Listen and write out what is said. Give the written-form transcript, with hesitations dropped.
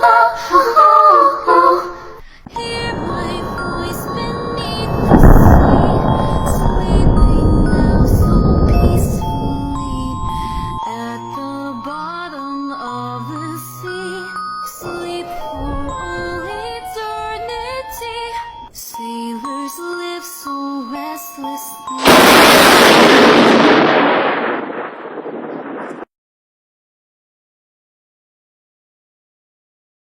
Hear my voice beneath the sea, sleeping now so peacefully at the bottom of the sea. Sleep for all eternity. Sailors live so restlessly.